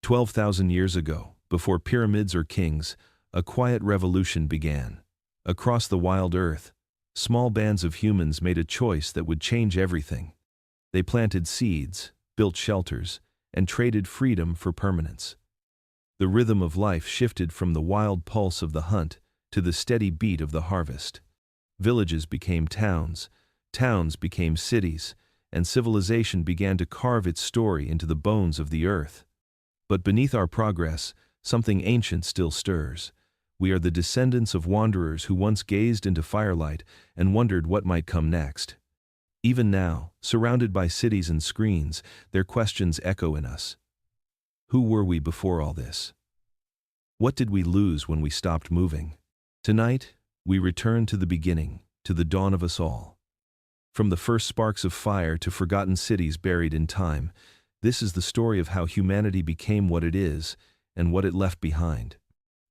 12,000 years ago, before pyramids or kings, a quiet revolution began. Across the wild earth, small bands of humans made a choice that would change everything. They planted seeds, built shelters, and traded freedom for permanence. The rhythm of life shifted from the wild pulse of the hunt to the steady beat of the harvest. Villages became towns, towns became cities, and civilization began to carve its story into the bones of the earth. But beneath our progress, something ancient still stirs. We are the descendants of wanderers who once gazed into firelight and wondered what might come next. Even now, surrounded by cities and screens, their questions echo in us. Who were we before all this? What did we lose when we stopped moving? Tonight, we return to the beginning, to the dawn of us all. From the first sparks of fire to forgotten cities buried in time, this is the story of how humanity became what it is and what it left behind.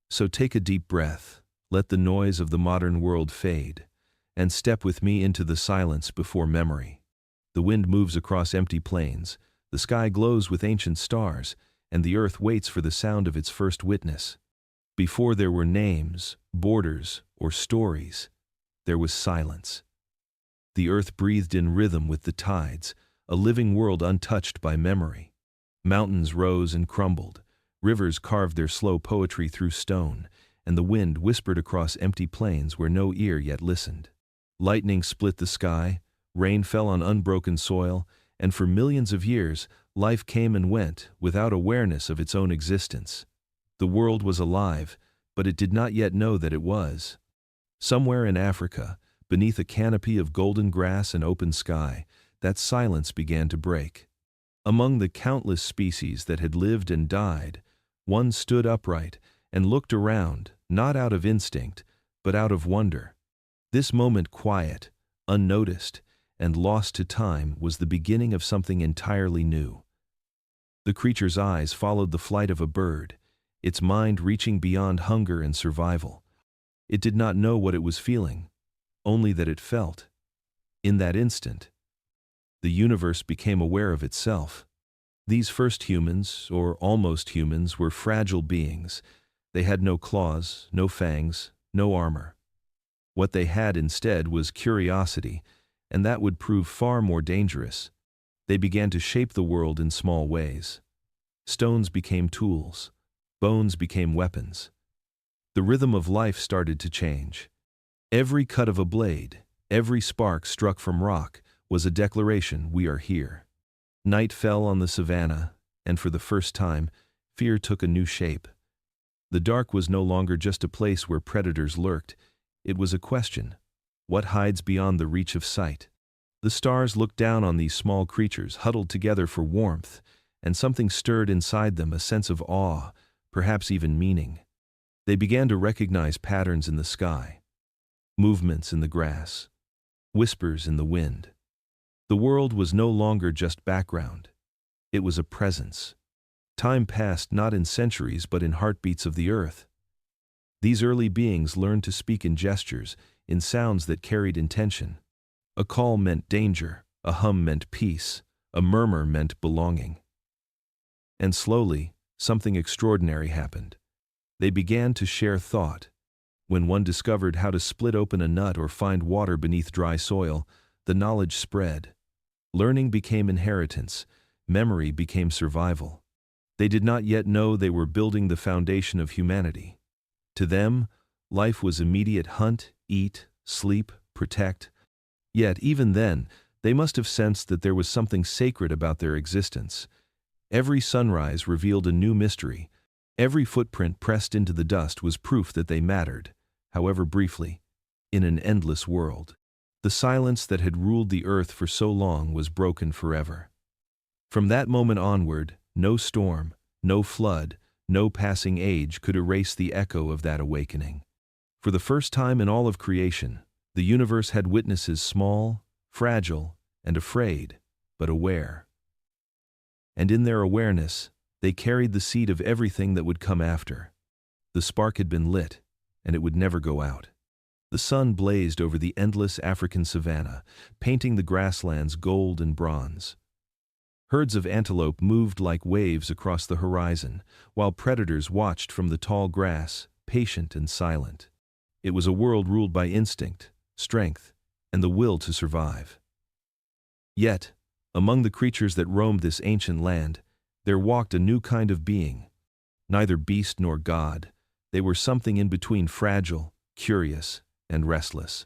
So take a deep breath, let the noise of the modern world fade, and step with me into the silence before memory. The wind moves across empty plains, the sky glows with ancient stars, and the earth waits for the sound of its first witness. Before there were names, borders, or stories, there was silence. The earth breathed in rhythm with the tides, a living world untouched by memory. Mountains rose and crumbled, rivers carved their slow poetry through stone, and the wind whispered across empty plains where no ear yet listened. Lightning split the sky, rain fell on unbroken soil, and for millions of years, life came and went without awareness of its own existence. The world was alive, but it did not yet know that it was. Somewhere in Africa, beneath a canopy of golden grass and open sky, that silence began to break. Among the countless species that had lived and died, one stood upright and looked around, not out of instinct, but out of wonder. This moment, quiet, unnoticed, and lost to time, was the beginning of something entirely new. The creature's eyes followed the flight of a bird, its mind reaching beyond hunger and survival. It did not know what it was feeling, only that it felt. In that instant, the universe became aware of itself. These first humans, or almost humans, were fragile beings. They had no claws, no fangs, no armor. What they had instead was curiosity, and that would prove far more dangerous. They began to shape the world in small ways. Stones became tools, bones became weapons. The rhythm of life started to change. Every cut of a blade, every spark struck from rock, was a declaration, we are here. Night fell on the savannah, and for the first time, fear took a new shape. The dark was no longer just a place where predators lurked. It was a question. What hides beyond the reach of sight? The stars looked down on these small creatures huddled together for warmth, and something stirred inside them, a sense of awe, perhaps even meaning. They began to recognize patterns in the sky, movements in the grass, whispers in the wind. The world was no longer just background. It was a presence. Time passed not in centuries but in heartbeats of the earth. These early beings learned to speak in gestures, in sounds that carried intention. A call meant danger, a hum meant peace, a murmur meant belonging. And slowly, something extraordinary happened. They began to share thought. When one discovered how to split open a nut or find water beneath dry soil, the knowledge spread. Learning became inheritance, memory became survival. They did not yet know they were building the foundation of humanity. To them, life was immediate: hunt, eat, sleep, protect. Yet, even then, they must have sensed that there was something sacred about their existence. Every sunrise revealed a new mystery. Every footprint pressed into the dust was proof that they mattered, however briefly, in an endless world. The silence that had ruled the earth for so long was broken forever. From that moment onward, no storm, no flood, no passing age could erase the echo of that awakening. For the first time in all of creation, the universe had witnesses, small, fragile, and afraid, but aware. And in their awareness, they carried the seed of everything that would come after. The spark had been lit, and it would never go out. The sun blazed over the endless African savanna, painting the grasslands gold and bronze. Herds of antelope moved like waves across the horizon, while predators watched from the tall grass, patient and silent. It was a world ruled by instinct, strength, and the will to survive. Yet, among the creatures that roamed this ancient land, there walked a new kind of being. Neither beast nor god, they were something in between, fragile, curious, and restless.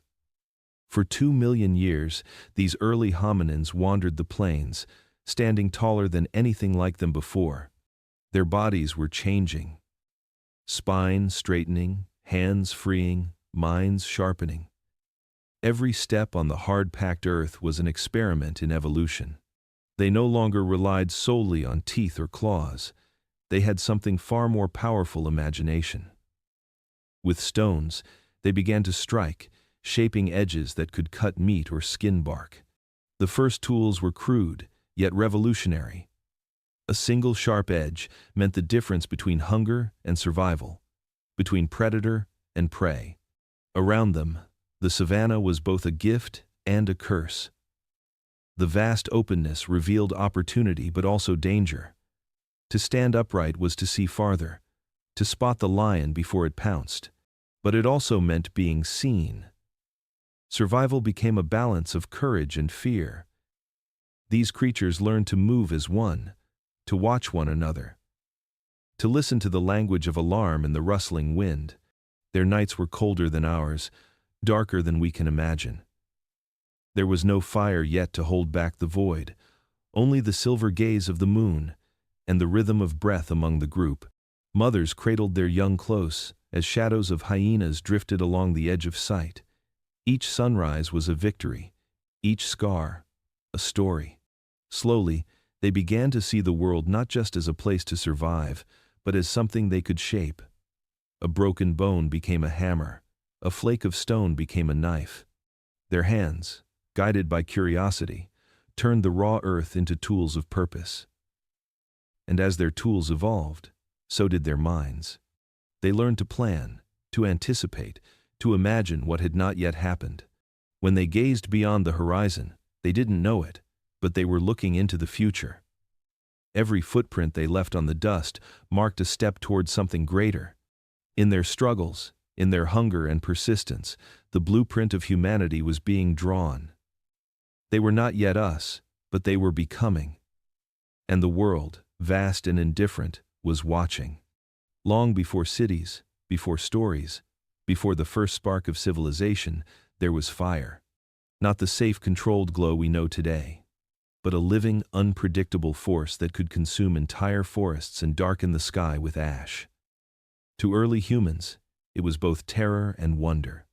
For 2 million years, these early hominins wandered the plains, standing taller than anything like them before. Their bodies were changing. Spine straightening, hands freeing, minds sharpening. Every step on the hard-packed earth was an experiment in evolution. They no longer relied solely on teeth or claws. They had something far more powerful: imagination. With stones, they began to strike, shaping edges that could cut meat or skin bark. The first tools were crude, yet revolutionary. A single sharp edge meant the difference between hunger and survival, between predator and prey. Around them, the savanna was both a gift and a curse. The vast openness revealed opportunity but also danger. To stand upright was to see farther, to spot the lion before it pounced. But it also meant being seen. Survival became a balance of courage and fear. These creatures learned to move as one, to watch one another, to listen to the language of alarm in the rustling wind. Their nights were colder than ours, darker than we can imagine. There was no fire yet to hold back the void, only the silver gaze of the moon and the rhythm of breath among the group. Mothers cradled their young close as shadows of hyenas drifted along the edge of sight. Each sunrise was a victory, each scar a story. Slowly, they began to see the world not just as a place to survive, but as something they could shape. A broken bone became a hammer, a flake of stone became a knife. Their hands, guided by curiosity, turned the raw earth into tools of purpose. And as their tools evolved, so did their minds. They learned to plan, to anticipate, to imagine what had not yet happened. When they gazed beyond the horizon, they didn't know it, but they were looking into the future. Every footprint they left on the dust marked a step toward something greater. In their struggles, in their hunger and persistence, the blueprint of humanity was being drawn. They were not yet us, but they were becoming. And the world, vast and indifferent, was watching. Long before cities, before stories, before the first spark of civilization, there was fire. Not the safe, controlled glow we know today, but a living, unpredictable force that could consume entire forests and darken the sky with ash. To early humans, it was both terror and wonder.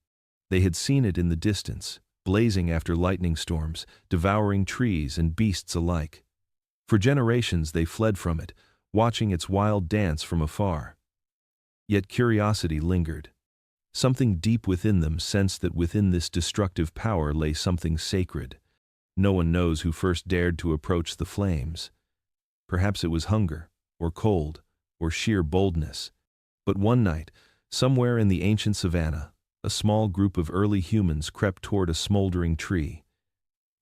They had seen it in the distance, blazing after lightning storms, devouring trees and beasts alike. For generations they fled from it, watching its wild dance from afar. Yet curiosity lingered. Something deep within them sensed that within this destructive power lay something sacred. No one knows who first dared to approach the flames. Perhaps it was hunger, or cold, or sheer boldness. But one night, somewhere in the ancient savanna, a small group of early humans crept toward a smoldering tree.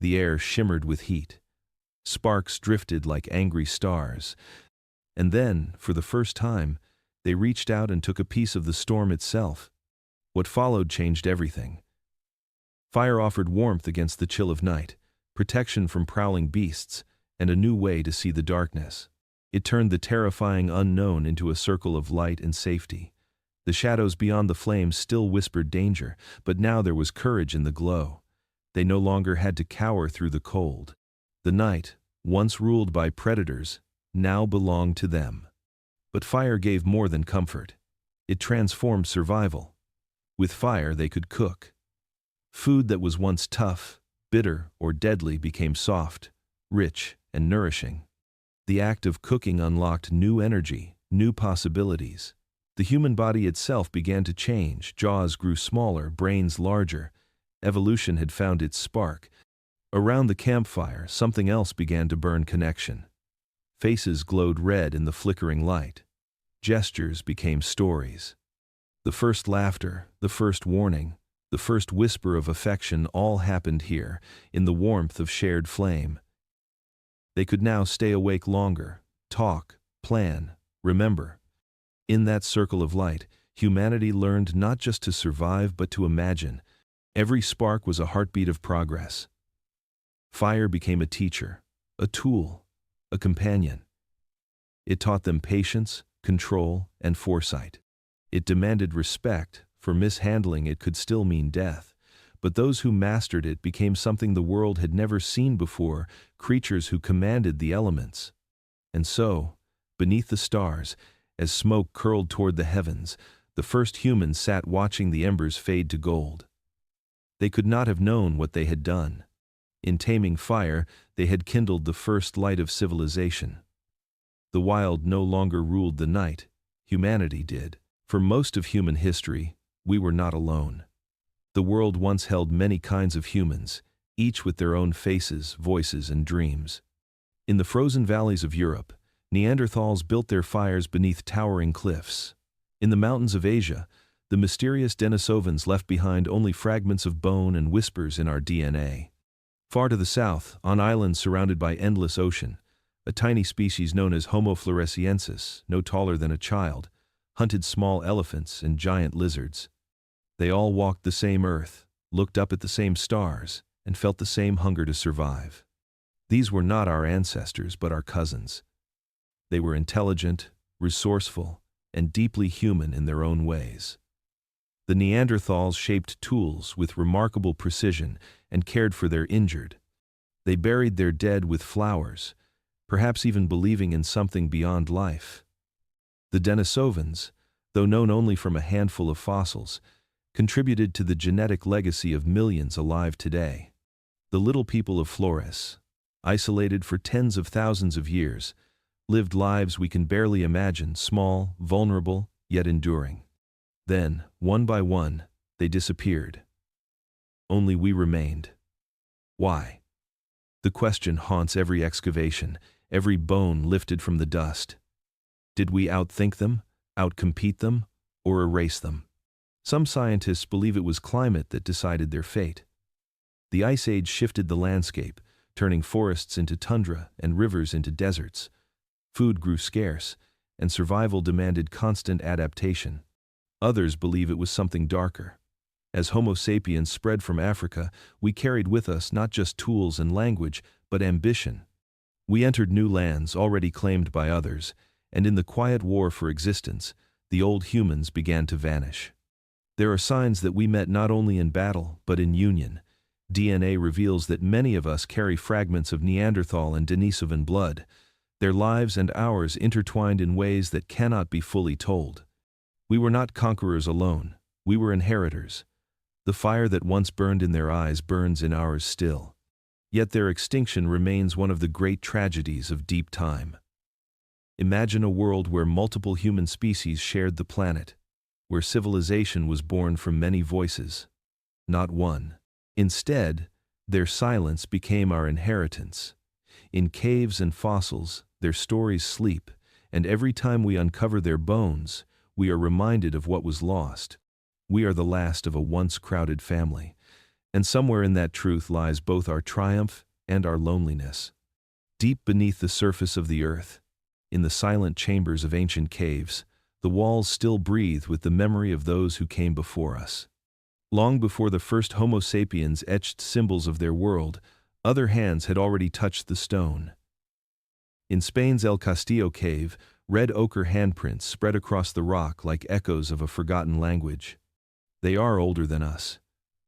The air shimmered with heat. Sparks drifted like angry stars. And then, for the first time, they reached out and took a piece of the storm itself. What followed changed everything. Fire offered warmth against the chill of night, protection from prowling beasts, and a new way to see the darkness. It turned the terrifying unknown into a circle of light and safety. The shadows beyond the flames still whispered danger, but now there was courage in the glow. They no longer had to cower through the cold. The night, once ruled by predators, now belonged to them. But fire gave more than comfort. It transformed survival. With fire they could cook. Food that was once tough, bitter, or deadly became soft, rich, and nourishing. The act of cooking unlocked new energy, new possibilities. The human body itself began to change. Jaws grew smaller, brains larger. Evolution had found its spark. Around the campfire, something else began to burn: connection. Faces glowed red in the flickering light. Gestures became stories. The first laughter, the first warning, the first whisper of affection all happened here, in the warmth of shared flame. They could now stay awake longer, talk, plan, remember. In that circle of light, humanity learned not just to survive but to imagine. Every spark was a heartbeat of progress. Fire became a teacher, a tool, a companion. It taught them patience, control, and foresight. It demanded respect, for mishandling it could still mean death. But those who mastered it became something the world had never seen before, creatures who commanded the elements. And so, beneath the stars, as smoke curled toward the heavens, the first humans sat watching the embers fade to gold. They could not have known what they had done. In taming fire, they had kindled the first light of civilization. The wild no longer ruled the night, humanity did. For most of human history, we were not alone. The world once held many kinds of humans, each with their own faces, voices, and dreams. In the frozen valleys of Europe, Neanderthals built their fires beneath towering cliffs. In the mountains of Asia, the mysterious Denisovans left behind only fragments of bone and whispers in our DNA. Far to the south, on islands surrounded by endless ocean, a tiny species known as Homo floresiensis, no taller than a child, hunted small elephants and giant lizards. They all walked the same earth, looked up at the same stars, and felt the same hunger to survive. These were not our ancestors, but our cousins. They were intelligent, resourceful, and deeply human in their own ways. The Neanderthals shaped tools with remarkable precision and cared for their injured. They buried their dead with flowers, perhaps even believing in something beyond life. The Denisovans, though known only from a handful of fossils, contributed to the genetic legacy of millions alive today. The little people of Flores, isolated for tens of thousands of years, lived lives we can barely imagine, small, vulnerable, yet enduring. Then, one by one, they disappeared. Only we remained. Why? The question haunts every excavation, every bone lifted from the dust. Did we outthink them, outcompete them, or erase them? Some scientists believe it was climate that decided their fate. The Ice Age shifted the landscape, turning forests into tundra and rivers into deserts. Food grew scarce, and survival demanded constant adaptation. Others believe it was something darker. As Homo sapiens spread from Africa, we carried with us not just tools and language, but ambition. We entered new lands already claimed by others, and in the quiet war for existence, the old humans began to vanish. There are signs that we met not only in battle, but in union. DNA reveals that many of us carry fragments of Neanderthal and Denisovan blood, their lives and ours intertwined in ways that cannot be fully told. We were not conquerors alone, we were inheritors. The fire that once burned in their eyes burns in ours still. Yet their extinction remains one of the great tragedies of deep time. Imagine a world where multiple human species shared the planet, where civilization was born from many voices, not one. Instead, their silence became our inheritance. In caves and fossils, their stories sleep, and every time we uncover their bones, we are reminded of what was lost. We are the last of a once crowded family, and somewhere in that truth lies both our triumph and our loneliness. Deep beneath the surface of the earth, in the silent chambers of ancient caves, the walls still breathe with the memory of those who came before us. Long before the first Homo sapiens etched symbols of their world, other hands had already touched the stone. In Spain's El Castillo cave, red ochre handprints spread across the rock like echoes of a forgotten language. They are older than us.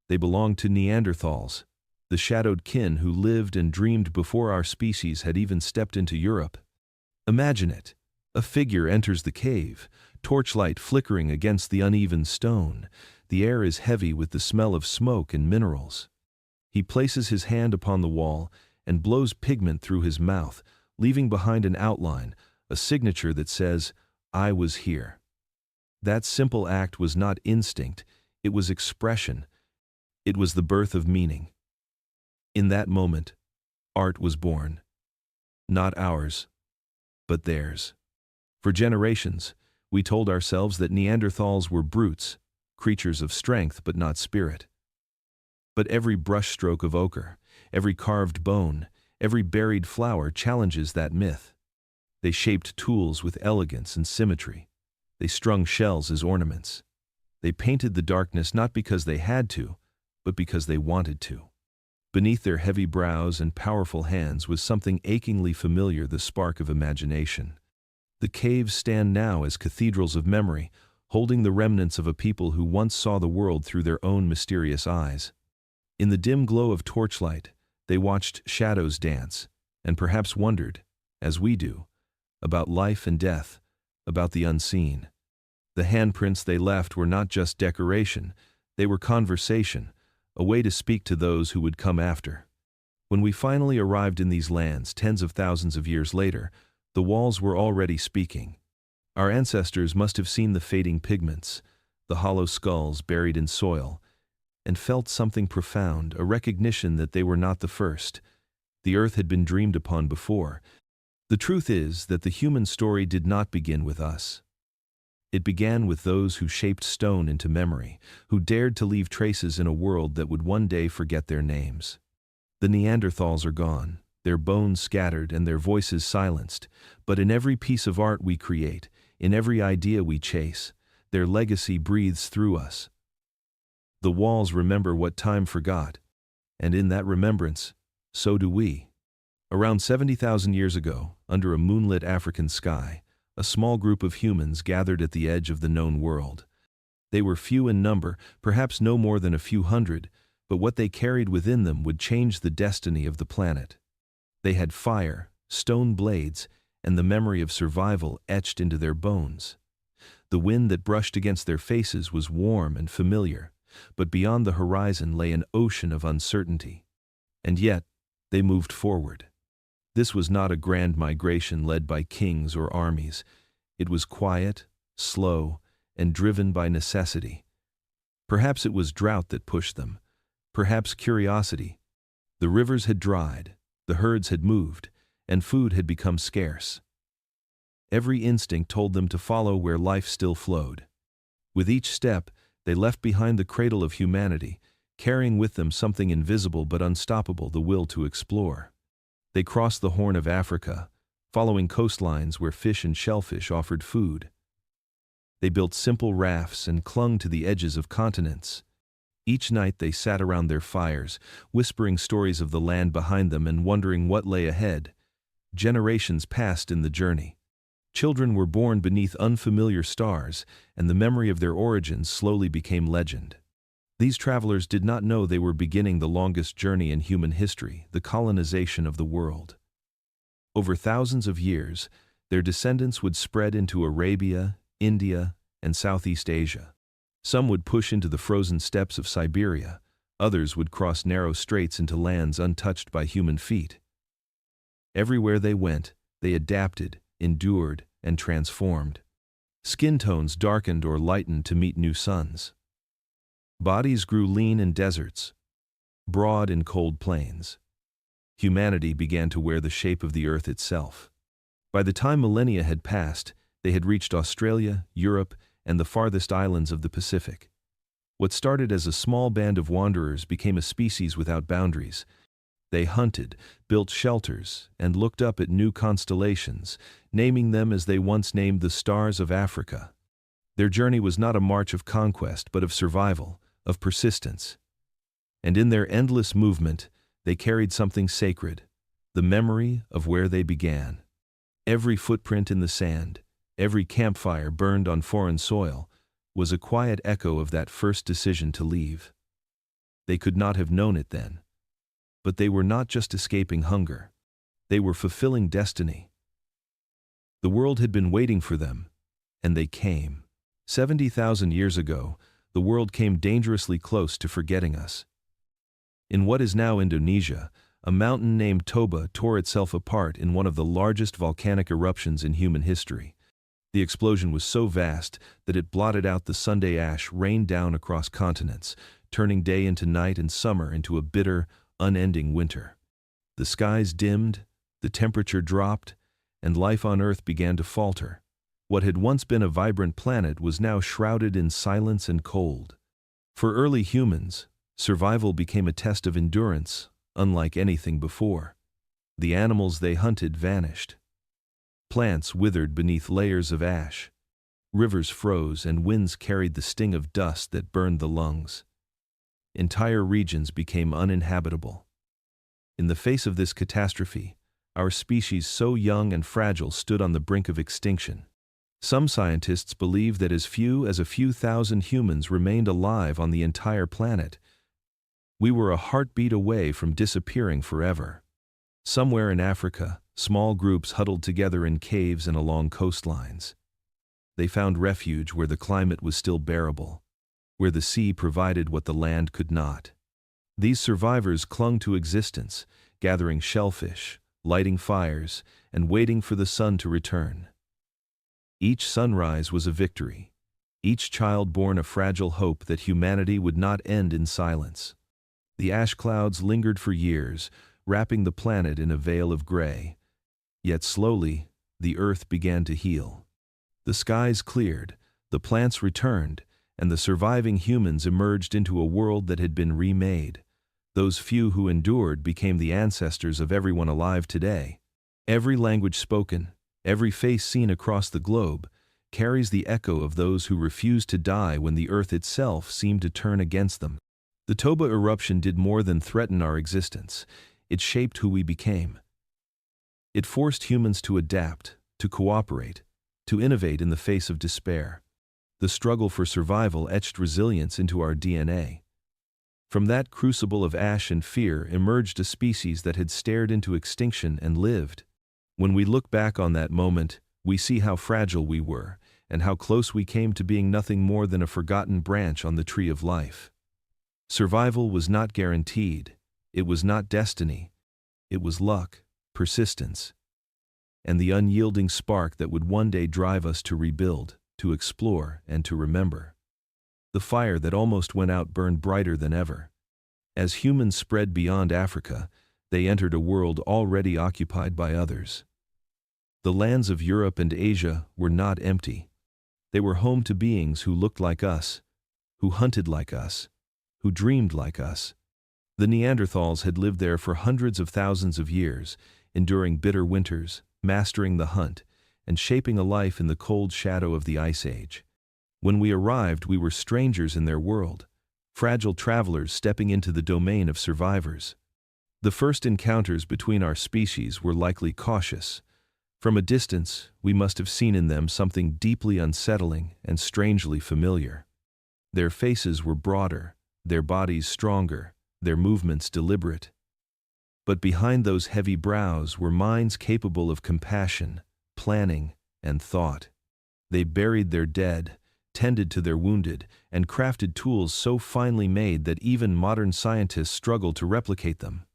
They belong to Neanderthals, the shadowed kin who lived and dreamed before our species had even stepped into Europe. Imagine it. A figure enters the cave, torchlight flickering against the uneven stone. The air is heavy with the smell of smoke and minerals. He places his hand upon the wall and blows pigment through his mouth, leaving behind an outline, a signature that says, "I was here." That simple act was not instinct, it was expression. It was the birth of meaning. In that moment, art was born. Not ours, but theirs. For generations, we told ourselves that Neanderthals were brutes, creatures of strength but not spirit. But every brushstroke of ochre, every carved bone, Every buried flower challenges that myth. They shaped tools with elegance and symmetry. They strung shells as ornaments. They painted the darkness not because they had to, but because they wanted to. Beneath their heavy brows and powerful hands was something achingly familiar, the spark of imagination. The caves stand now as cathedrals of memory, holding the remnants of a people who once saw the world through their own mysterious eyes. In the dim glow of torchlight, they watched shadows dance, and perhaps wondered, as we do, about life and death, about the unseen. The handprints they left were not just decoration, they were conversation, a way to speak to those who would come after. When we finally arrived in these lands tens of thousands of years later, the walls were already speaking. Our ancestors must have seen the fading pigments, the hollow skulls buried in soil, and felt something profound, a recognition that they were not the first. The earth had been dreamed upon before. The truth is that the human story did not begin with us. It began with those who shaped stone into memory, who dared to leave traces in a world that would one day forget their names. The Neanderthals are gone, their bones scattered and their voices silenced, but in every piece of art we create, in every idea we chase, their legacy breathes through us. The walls remember what time forgot, and in that remembrance, so do we. Around 70,000 years ago, under a moonlit African sky, a small group of humans gathered at the edge of the known world. They were few in number, perhaps no more than a few hundred, but what they carried within them would change the destiny of the planet. They had fire, stone blades, and the memory of survival etched into their bones. The wind that brushed against their faces was warm and familiar, but beyond the horizon lay an ocean of uncertainty. And yet, they moved forward. This was not a grand migration led by kings or armies. It was quiet, slow, and driven by necessity. Perhaps it was drought that pushed them, perhaps curiosity. The rivers had dried, the herds had moved, and food had become scarce. Every instinct told them to follow where life still flowed. With each step, they left behind the cradle of humanity, carrying with them something invisible but unstoppable, the will to explore. They crossed the Horn of Africa, following coastlines where fish and shellfish offered food. They built simple rafts and clung to the edges of continents. Each night they sat around their fires, whispering stories of the land behind them and wondering what lay ahead. Generations passed in the journey. Children were born beneath unfamiliar stars, and the memory of their origins slowly became legend. These travelers did not know they were beginning the longest journey in human history, the colonization of the world. Over thousands of years, their descendants would spread into Arabia, India, and Southeast Asia. Some would push into the frozen steppes of Siberia, others would cross narrow straits into lands untouched by human feet. Everywhere they went, they adapted, endured, and transformed. Skin tones darkened or lightened to meet new suns. Bodies grew lean in deserts, broad in cold plains. Humanity began to wear the shape of the earth itself. By the time millennia had passed, they had reached Australia, Europe, and the farthest islands of the Pacific. What started as a small band of wanderers became a species without boundaries. They hunted, built shelters, and looked up at new constellations, naming them as they once named the stars of Africa. Their journey was not a march of conquest, but of survival, of persistence. And in their endless movement, they carried something sacred, the memory of where they began. Every footprint in the sand, every campfire burned on foreign soil, was a quiet echo of that first decision to leave. They could not have known it then. But they were not just escaping hunger. They were fulfilling destiny. The world had been waiting for them, and they came. 70,000 years ago, the world came dangerously close to forgetting us. In what is now Indonesia, a mountain named Toba tore itself apart in one of the largest volcanic eruptions in human history. The explosion was so vast that it blotted out the Sunday ash rained down across continents, turning day into night and summer into a bitter, unending winter. The skies dimmed, the temperature dropped, and life on Earth began to falter. What had once been a vibrant planet was now shrouded in silence and cold. For early humans, survival became a test of endurance, unlike anything before. The animals they hunted vanished. Plants withered beneath layers of ash. Rivers froze and winds carried the sting of dust that burned the lungs. Entire regions became uninhabitable. In the face of this catastrophe, our species so young and fragile stood on the brink of extinction. Some scientists believe that as few as a few thousand humans remained alive on the entire planet. We were a heartbeat away from disappearing forever. Somewhere in Africa, small groups huddled together in caves and along coastlines. They found refuge where the climate was still bearable, where the sea provided what the land could not. These survivors clung to existence, gathering shellfish, lighting fires, and waiting for the sun to return. Each sunrise was a victory, each child born a fragile hope that humanity would not end in silence. The ash clouds lingered for years, wrapping the planet in a veil of gray. Yet slowly, the earth began to heal. The skies cleared, the plants returned, and the surviving humans emerged into a world that had been remade. Those few who endured became the ancestors of everyone alive today. Every language spoken, every face seen across the globe, carries the echo of those who refused to die when the earth itself seemed to turn against them. The Toba eruption did more than threaten our existence. It shaped who we became. It forced humans to adapt, to cooperate, to innovate in the face of despair. The struggle for survival etched resilience into our DNA. From that crucible of ash and fear emerged a species that had stared into extinction and lived. When we look back on that moment, we see how fragile we were, and how close we came to being nothing more than a forgotten branch on the tree of life. Survival was not guaranteed. It was not destiny. It was luck, persistence, and the unyielding spark that would one day drive us to rebuild, to explore, and to remember. The fire that almost went out burned brighter than ever. As humans spread beyond Africa, they entered a world already occupied by others. The lands of Europe and Asia were not empty. They were home to beings who looked like us, who hunted like us, who dreamed like us. The Neanderthals had lived there for hundreds of thousands of years, enduring bitter winters, mastering the hunt, and shaping a life in the cold shadow of the Ice Age. When we arrived, we were strangers in their world, fragile travelers stepping into the domain of survivors. The first encounters between our species were likely cautious. From a distance, we must have seen in them something deeply unsettling and strangely familiar. Their faces were broader, their bodies stronger, their movements deliberate. But behind those heavy brows were minds capable of compassion, planning, and thought. They buried their dead, tended to their wounded, and crafted tools so finely made that even modern scientists struggle to replicate them.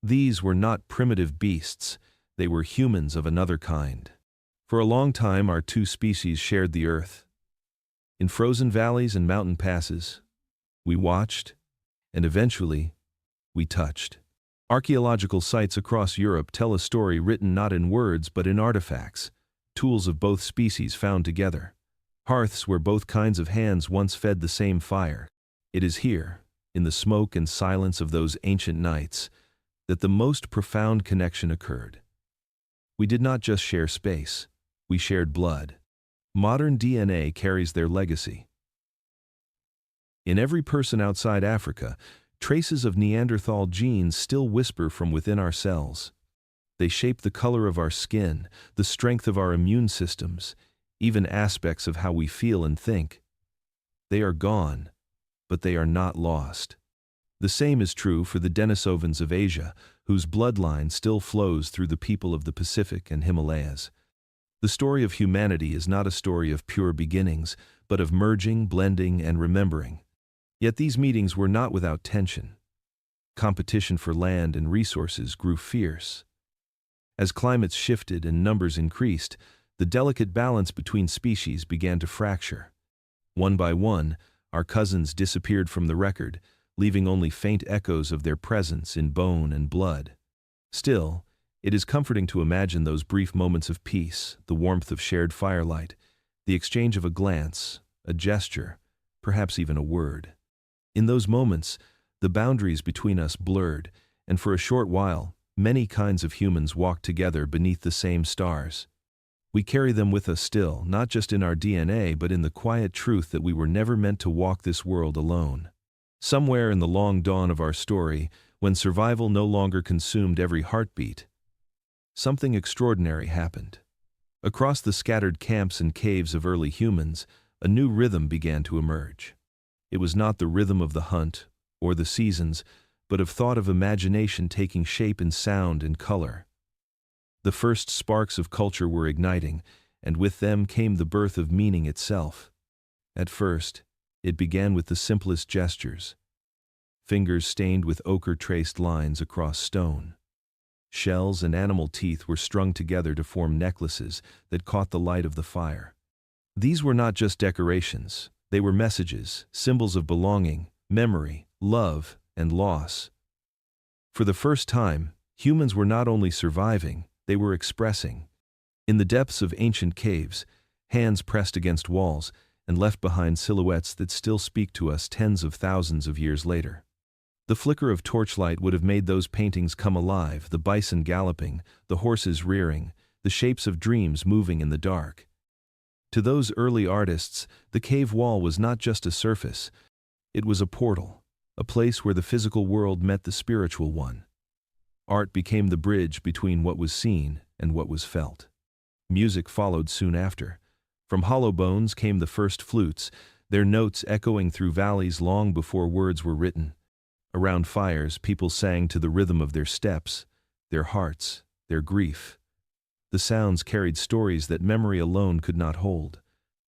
These were not primitive beasts, they were humans of another kind. For a long time our two species shared the earth. In frozen valleys and mountain passes, we watched, and eventually, we touched. Archaeological sites across Europe tell a story written not in words but in artifacts, tools of both species found together. Hearths where both kinds of hands once fed the same fire. It is here, in the smoke and silence of those ancient nights, that the most profound connection occurred. We did not just share space, we shared blood. Modern DNA carries their legacy. In every person outside Africa, traces of Neanderthal genes still whisper from within our cells. They shape the color of our skin, the strength of our immune systems, even aspects of how we feel and think. They are gone, but they are not lost. The same is true for the Denisovans of Asia, whose bloodline still flows through the people of the Pacific and Himalayas. The story of humanity is not a story of pure beginnings, but of merging, blending, and remembering. Yet these meetings were not without tension. Competition for land and resources grew fierce. As climates shifted and numbers increased, the delicate balance between species began to fracture. One by one, our cousins disappeared from the record, leaving only faint echoes of their presence in bone and blood. Still, it is comforting to imagine those brief moments of peace, the warmth of shared firelight, the exchange of a glance, a gesture, perhaps even a word. In those moments, the boundaries between us blurred, and for a short while, many kinds of humans walk together beneath the same stars. We carry them with us still, not just in our DNA but in the quiet truth that we were never meant to walk this world alone. Somewhere in the long dawn of our story, when survival no longer consumed every heartbeat, something extraordinary happened. Across the scattered camps and caves of early humans, a new rhythm began to emerge. It was not the rhythm of the hunt or the seasons, but of thought, of imagination taking shape in sound and color. The first sparks of culture were igniting, and with them came the birth of meaning itself. At first, it began with the simplest gestures. Fingers stained with ochre traced lines across stone. Shells and animal teeth were strung together to form necklaces that caught the light of the fire. These were not just decorations, they were messages, symbols of belonging, memory, love, and loss. For the first time, humans were not only surviving, they were expressing. In the depths of ancient caves, hands pressed against walls and left behind silhouettes that still speak to us tens of thousands of years later. The flicker of torchlight would have made those paintings come alive, the bison galloping, the horses rearing, the shapes of dreams moving in the dark. To those early artists, the cave wall was not just a surface, it was a portal, a place where the physical world met the spiritual one. Art became the bridge between what was seen and what was felt. Music followed soon after. From hollow bones came the first flutes, their notes echoing through valleys long before words were written. Around fires, people sang to the rhythm of their steps, their hearts, their grief. The sounds carried stories that memory alone could not hold.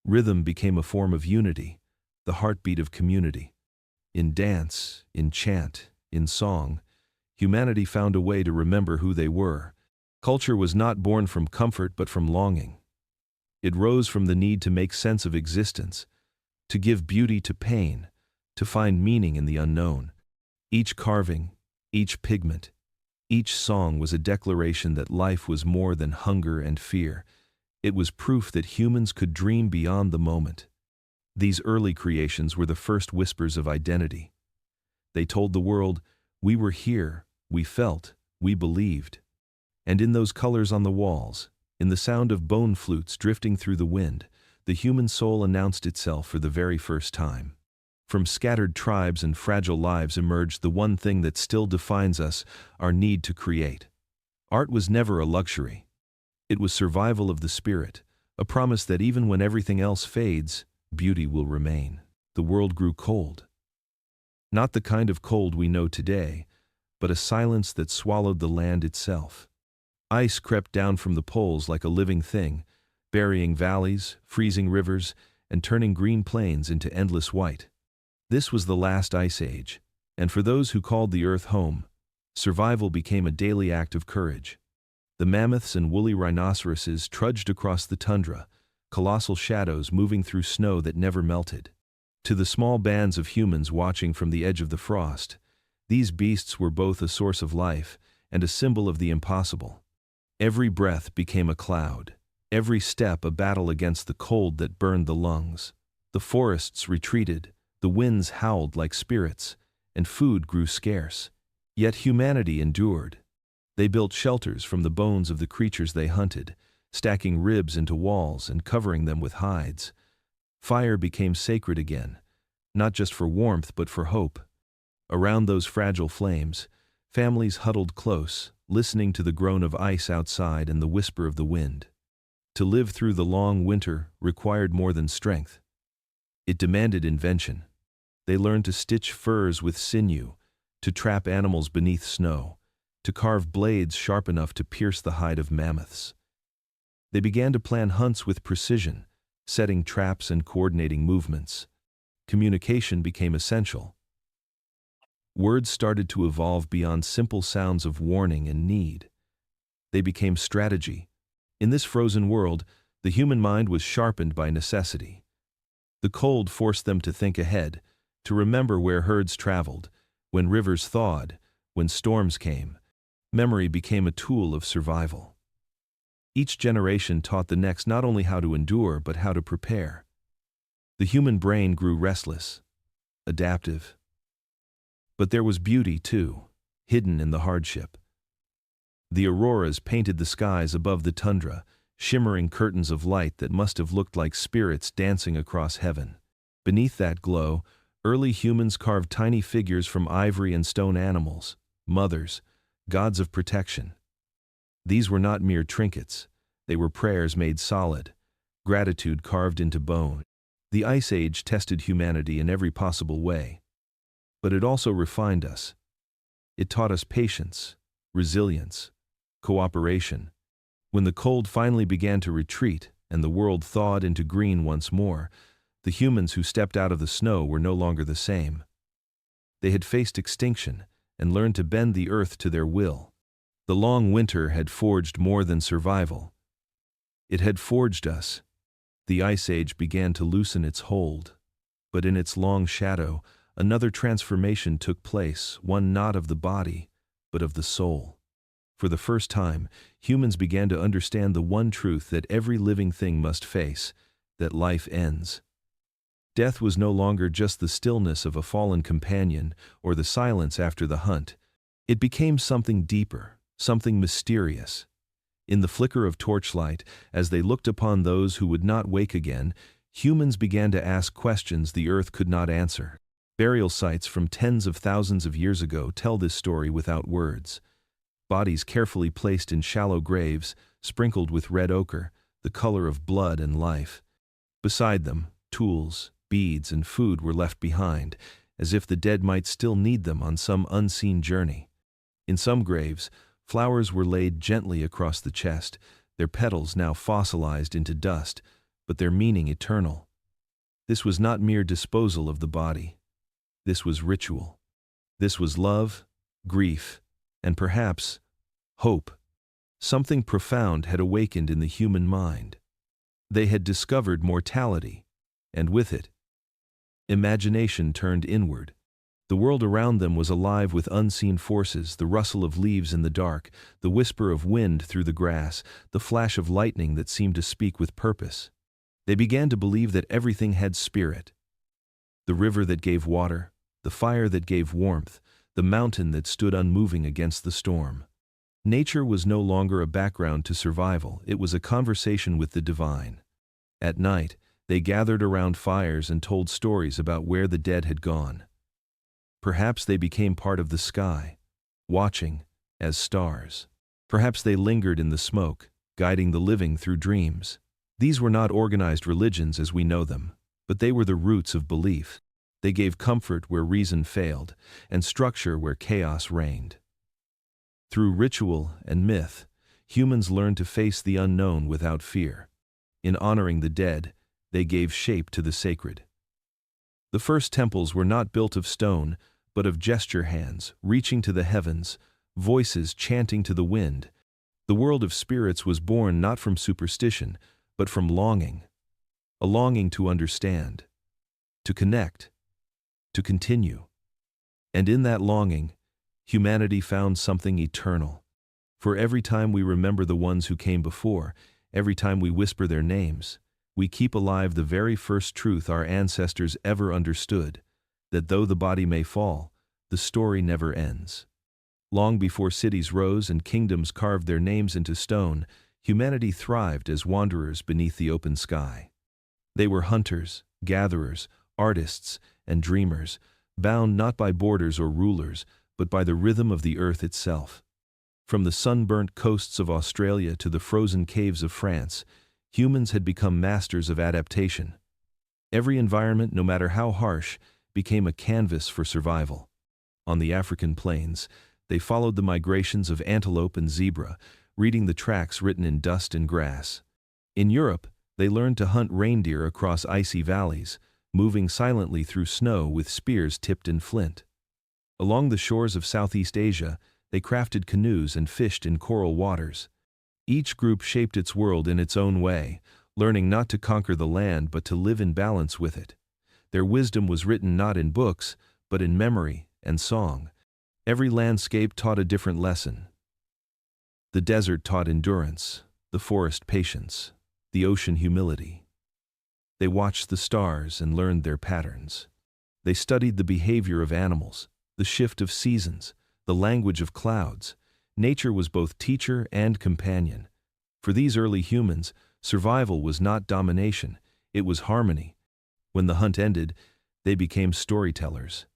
Rhythm became a form of unity, the heartbeat of community. In dance, in chant, in song, humanity found a way to remember who they were. Culture was not born from comfort but from longing. It rose from the need to make sense of existence, to give beauty to pain, to find meaning in the unknown. Each carving, each pigment, each song was a declaration that life was more than hunger and fear. It was proof that humans could dream beyond the moment. These early creations were the first whispers of identity. They told the world, we were here, we felt, we believed. And in those colors on the walls, in the sound of bone flutes drifting through the wind, the human soul announced itself for the very first time. From scattered tribes and fragile lives emerged the one thing that still defines us, our need to create. Art was never a luxury. It was survival of the spirit, a promise that even when everything else fades, beauty will remain. The world grew cold. Not the kind of cold we know today, but a silence that swallowed the land itself. Ice crept down from the poles like a living thing, burying valleys, freezing rivers, and turning green plains into endless white. This was the last ice age, and for those who called the earth home, survival became a daily act of courage. The mammoths and woolly rhinoceroses trudged across the tundra, colossal shadows moving through snow that never melted. To the small bands of humans watching from the edge of the frost, these beasts were both a source of life and a symbol of the impossible. Every breath became a cloud, every step a battle against the cold that burned the lungs. The forests retreated, the winds howled like spirits, and food grew scarce. Yet humanity endured. They built shelters from the bones of the creatures they hunted, stacking ribs into walls and covering them with hides. Fire became sacred again, not just for warmth but for hope. Around those fragile flames, families huddled close, listening to the groan of ice outside and the whisper of the wind. To live through the long winter required more than strength. It demanded invention. They learned to stitch furs with sinew, to trap animals beneath snow, to carve blades sharp enough to pierce the hide of mammoths. They began to plan hunts with precision, setting traps and coordinating movements. Communication became essential. Words started to evolve beyond simple sounds of warning and need. They became strategy. In this frozen world, the human mind was sharpened by necessity. The cold forced them to think ahead, to remember where herds traveled, when rivers thawed, when storms came. Memory became a tool of survival. Each generation taught the next not only how to endure but how to prepare. The human brain grew restless, adaptive. But there was beauty, too, hidden in the hardship. The auroras painted the skies above the tundra, shimmering curtains of light that must have looked like spirits dancing across heaven. Beneath that glow, early humans carved tiny figures from ivory and stone animals, mothers, gods of protection. These were not mere trinkets, they were prayers made solid, gratitude carved into bone. The Ice Age tested humanity in every possible way. But it also refined us. It taught us patience, resilience, cooperation. When the cold finally began to retreat and the world thawed into green once more, the humans who stepped out of the snow were no longer the same. They had faced extinction and learned to bend the earth to their will. The long winter had forged more than survival. It had forged us. The Ice Age began to loosen its hold. But in its long shadow, another transformation took place, one not of the body, but of the soul. For the first time, humans began to understand the one truth that every living thing must face, that life ends. Death was no longer just the stillness of a fallen companion or the silence after the hunt. It became something deeper, something mysterious. In the flicker of torchlight, as they looked upon those who would not wake again, humans began to ask questions the earth could not answer. Burial sites from tens of thousands of years ago tell this story without words. Bodies carefully placed in shallow graves, sprinkled with red ochre, the color of blood and life. Beside them, tools, beads, and food were left behind, as if the dead might still need them on some unseen journey. In some graves, flowers were laid gently across the chest, their petals now fossilized into dust, but their meaning eternal. This was not mere disposal of the body. This was ritual. This was love, grief, and perhaps hope. Something profound had awakened in the human mind. They had discovered mortality, and with it, imagination turned inward. The world around them was alive with unseen forces, the rustle of leaves in the dark, the whisper of wind through the grass, the flash of lightning that seemed to speak with purpose. They began to believe that everything had spirit. The river that gave water, the fire that gave warmth, the mountain that stood unmoving against the storm. Nature was no longer a background to survival, it was a conversation with the divine. At night, they gathered around fires and told stories about where the dead had gone. Perhaps they became part of the sky, watching as stars. Perhaps they lingered in the smoke, guiding the living through dreams. These were not organized religions as we know them, but they were the roots of belief. They gave comfort where reason failed, and structure where chaos reigned. Through ritual and myth, humans learned to face the unknown without fear. In honoring the dead, they gave shape to the sacred. The first temples were not built of stone, but of gesture hands, reaching to the heavens, voices chanting to the wind. The world of spirits was born not from superstition, but from longing. A longing to understand, to connect, to continue. And in that longing, humanity found something eternal. For every time we remember the ones who came before, every time we whisper their names, we keep alive the very first truth our ancestors ever understood, that though the body may fall, the story never ends. Long before cities rose and kingdoms carved their names into stone, humanity thrived as wanderers beneath the open sky. They were hunters, gatherers, artists, and dreamers, bound not by borders or rulers, but by the rhythm of the earth itself. From the sunburnt coasts of Australia to the frozen caves of France, humans had become masters of adaptation. Every environment, no matter how harsh, became a canvas for survival. On the African plains, they followed the migrations of antelope and zebra, reading the tracks written in dust and grass. In Europe, they learned to hunt reindeer across icy valleys, moving silently through snow with spears tipped in flint. Along the shores of Southeast Asia, they crafted canoes and fished in coral waters. Each group shaped its world in its own way, learning not to conquer the land but to live in balance with it. Their wisdom was written not in books, but in memory and song. Every landscape taught a different lesson. The desert taught endurance, the forest patience, the ocean humility. They watched the stars and learned their patterns. They studied the behavior of animals, the shift of seasons, the language of clouds, Nature was both teacher and companion. For these early humans, survival was not domination, it was harmony. When the hunt ended, they became storytellers.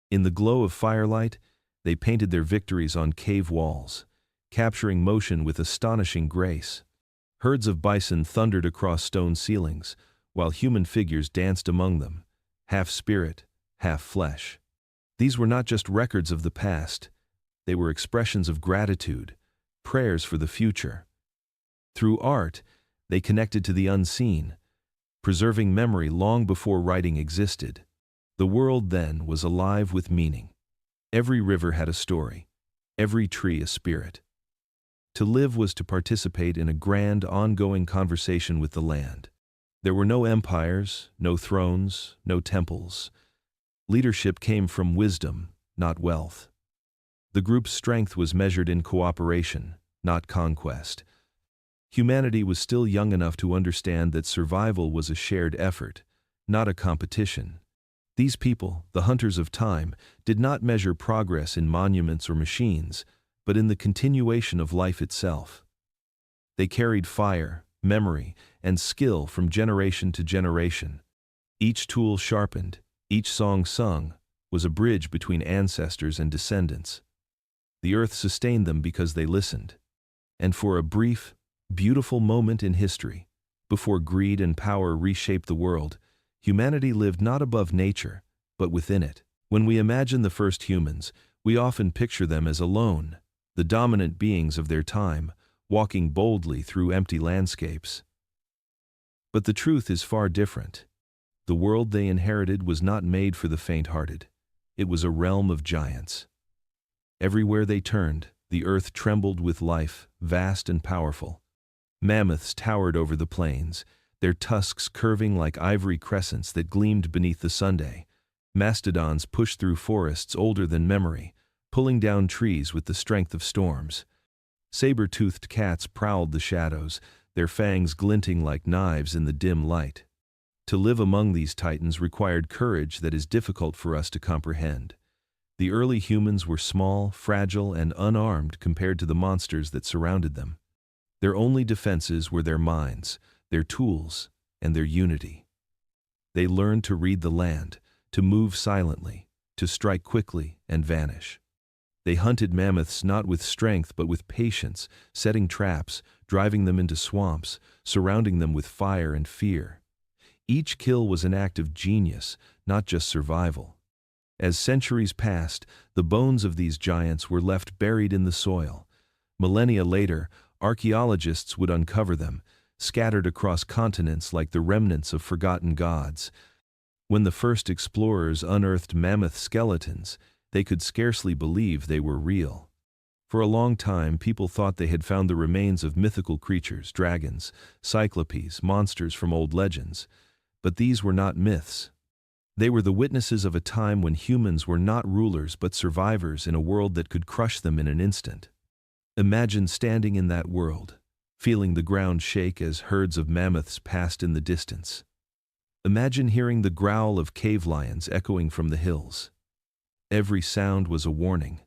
In the glow of firelight, they painted their victories on cave walls, capturing motion with astonishing grace. Herds of bison thundered across stone ceilings, while human figures danced among them, half spirit, half flesh. These were not just records of the past, they were expressions of gratitude, prayers for the future. Through art, they connected to the unseen, preserving memory long before writing existed. The world then was alive with meaning. Every river had a story, every tree a spirit. To live was to participate in a grand, ongoing conversation with the land. There were no empires, no thrones, no temples. Leadership came from wisdom, not wealth. The group's strength was measured in cooperation, not conquest. Humanity was still young enough to understand that survival was a shared effort, not a competition. These people, the hunters of time, did not measure progress in monuments or machines, but in the continuation of life itself. They carried fire, memory, and skill from generation to generation. Each tool sharpened, each song sung, was a bridge between ancestors and descendants. The earth sustained them because they listened. And for a brief, beautiful moment in history, before greed and power reshaped the world, humanity lived not above nature, but within it. When we imagine the first humans, we often picture them as alone, the dominant beings of their time, walking boldly through empty landscapes. But the truth is far different. The world they inherited was not made for the faint-hearted. It was a realm of giants. Everywhere they turned, the earth trembled with life, vast and powerful. Mammoths towered over the plains, their tusks curving like ivory crescents that gleamed beneath the sunday. Mastodons pushed through forests older than memory, pulling down trees with the strength of storms. Saber-toothed cats prowled the shadows, their fangs glinting like knives in the dim light. To live among these titans required courage that is difficult for us to comprehend. The early humans were small, fragile, and unarmed compared to the monsters that surrounded them. Their only defenses were their minds, their tools, and their unity. They learned to read the land, to move silently, to strike quickly and vanish. They hunted mammoths not with strength but with patience, setting traps, driving them into swamps, surrounding them with fire and fear. Each kill was an act of genius, not just survival. As centuries passed, the bones of these giants were left buried in the soil. Millennia later, archaeologists would uncover them, scattered across continents like the remnants of forgotten gods. When the first explorers unearthed mammoth skeletons, they could scarcely believe they were real. For a long time, people thought they had found the remains of mythical creatures, dragons, cyclopes, monsters from old legends. But these were not myths. They were the witnesses of a time when humans were not rulers but survivors in a world that could crush them in an instant. Imagine standing in that world, feeling the ground shake as herds of mammoths passed in the distance. Imagine hearing the growl of cave lions echoing from the hills. Every sound was a warning.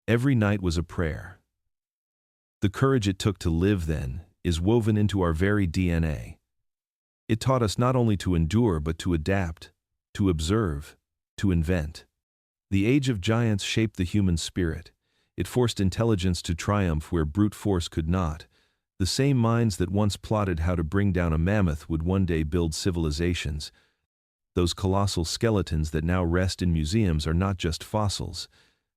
Every night was a prayer. The courage it took to live then is woven into our very DNA. It taught us not only to endure but to adapt, to observe, to invent. The age of giants shaped the human spirit. It forced intelligence to triumph where brute force could not. The same minds that once plotted how to bring down a mammoth would one day build civilizations. Those colossal skeletons that now rest in museums are not just fossils.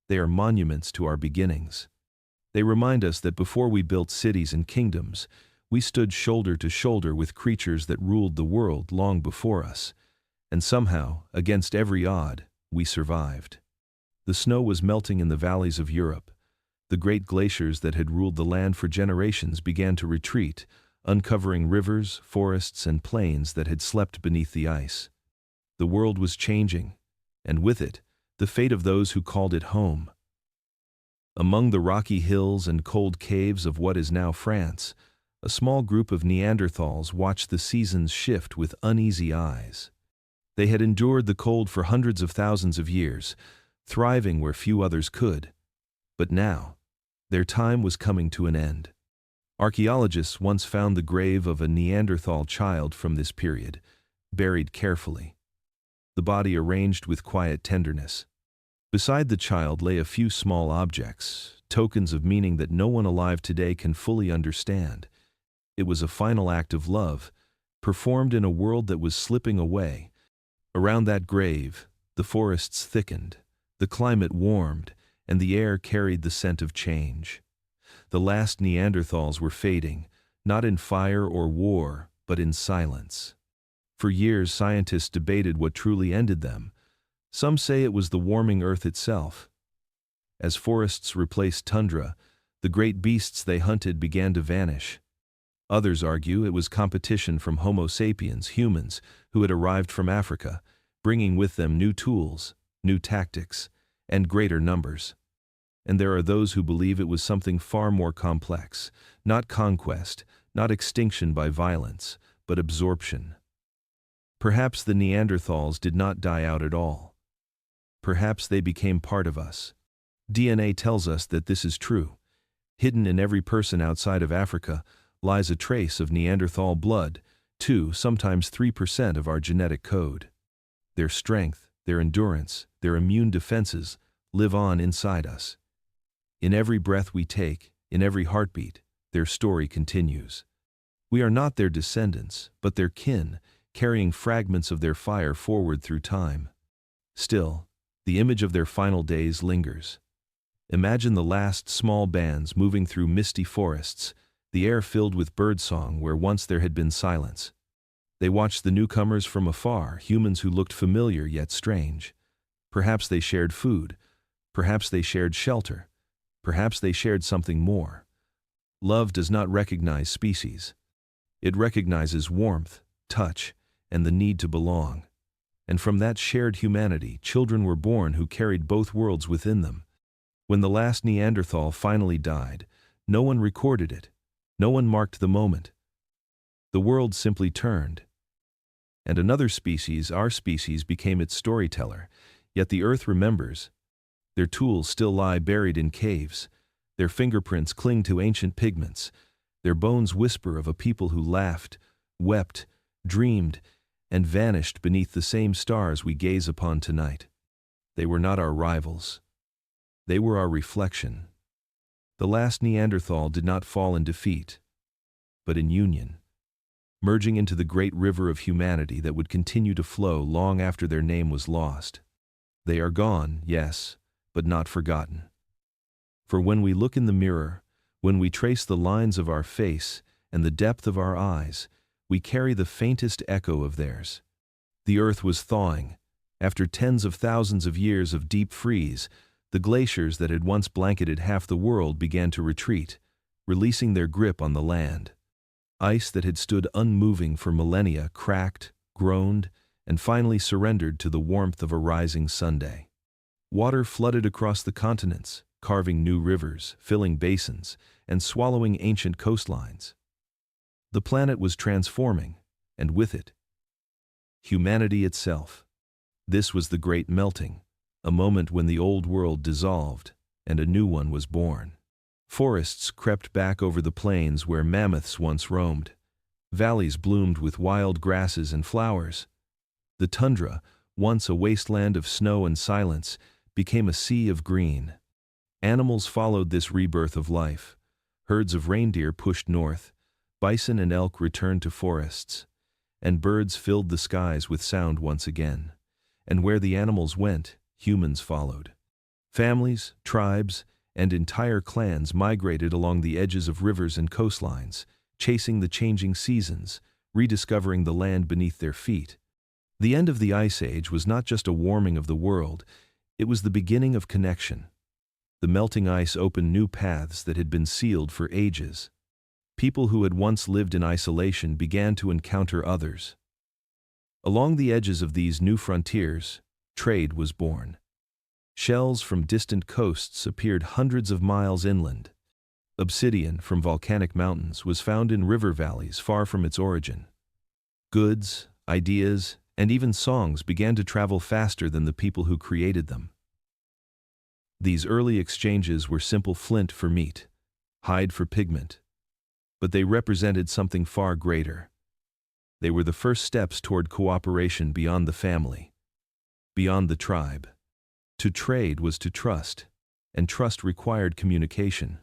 They are monuments to our beginnings. They remind us that before we built cities and kingdoms, we stood shoulder to shoulder with creatures that ruled the world long before us. And somehow, against every odd, we survived. The snow was melting in the valleys of Europe. The great glaciers that had ruled the land for generations began to retreat, uncovering rivers, forests, and plains that had slept beneath the ice. The world was changing, and with it, the fate of those who called it home. Among the rocky hills and cold caves of what is now France, a small group of Neanderthals watched the seasons shift with uneasy eyes. They had endured the cold for hundreds of thousands of years, thriving where few others could. But now, Their time was coming to an end. Archaeologists once found the grave of a Neanderthal child from this period, buried carefully, the body arranged with quiet tenderness. Beside the child lay a few small objects, tokens of meaning that no one alive today can fully understand. It was a final act of love, performed in a world that was slipping away. Around that grave, the forests thickened, the climate warmed, and the air carried the scent of change. The last Neanderthals were fading, not in fire or war, but in silence. For years, scientists debated what truly ended them. Some say it was the warming earth itself. As forests replaced tundra, the great beasts they hunted began to vanish. Others argue it was competition from Homo sapiens, humans, who had arrived from Africa, bringing with them new tools, new tactics, and greater numbers. And there are those who believe it was something far more complex, not conquest, not extinction by violence, but absorption. Perhaps the Neanderthals did not die out at all. Perhaps they became part of us. DNA tells us that this is true. Hidden in every person outside of Africa lies a trace of Neanderthal blood, 2, sometimes 3% of our genetic code. Their strength, their endurance, their immune defenses live on inside us. In every breath we take, in every heartbeat, their story continues. We are not their descendants, but their kin, carrying fragments of their fire forward through time. Still, the image of their final days lingers. Imagine the last small bands moving through misty forests, the air filled with birdsong where once there had been silence. They watched the newcomers from afar, humans who looked familiar yet strange. Perhaps they shared food. Perhaps they shared shelter. Perhaps they shared something more. Love does not recognize species. It recognizes warmth, touch, and the need to belong. And from that shared humanity, children were born who carried both worlds within them. When the last Neanderthal finally died, no one recorded it. No one marked the moment. The world simply turned. And another species, our species, became its storyteller. Yet the earth remembers. Their tools still lie buried in caves. Their fingerprints cling to ancient pigments. Their bones whisper of a people who laughed, wept, dreamed, and vanished beneath the same stars we gaze upon tonight. They were not our rivals. They were our reflection. The last Neanderthal did not fall in defeat, but in union, merging into the great river of humanity that would continue to flow long after their name was lost. They are gone, yes, but not forgotten. For when we look in the mirror, when we trace the lines of our face and the depth of our eyes, we carry the faintest echo of theirs. The earth was thawing. After tens of thousands of years of deep freeze, the glaciers that had once blanketed half the world began to retreat, releasing their grip on the land. Ice that had stood unmoving for millennia cracked, groaned, and finally surrendered to the warmth of a rising Sunday. Water flooded across the continents, carving new rivers, filling basins, and swallowing ancient coastlines. The planet was transforming, and with it, humanity itself. This was the great melting, a moment when the old world dissolved and a new one was born. Forests crept back over the plains where mammoths once roamed. Valleys bloomed with wild grasses and flowers. The tundra, once a wasteland of snow and silence, became a sea of green. Animals followed this rebirth of life. Herds of reindeer pushed north, bison and elk returned to forests, and birds filled the skies with sound once again. And where the animals went, humans followed. Families, tribes, and entire clans migrated along the edges of rivers and coastlines, chasing the changing seasons, rediscovering the land beneath their feet. The end of the Ice Age was not just a warming of the world, it was the beginning of connection. The melting ice opened new paths that had been sealed for ages. People who had once lived in isolation began to encounter others. Along the edges of these new frontiers, trade was born. Shells from distant coasts appeared hundreds of miles inland. Obsidian from volcanic mountains was found in river valleys far from its origin. Goods, ideas, and even songs began to travel faster than the people who created them. These early exchanges were simple flint for meat, hide for pigment. But they represented something far greater. They were the first steps toward cooperation beyond the family, beyond the tribe. To trade was to trust, and trust required communication.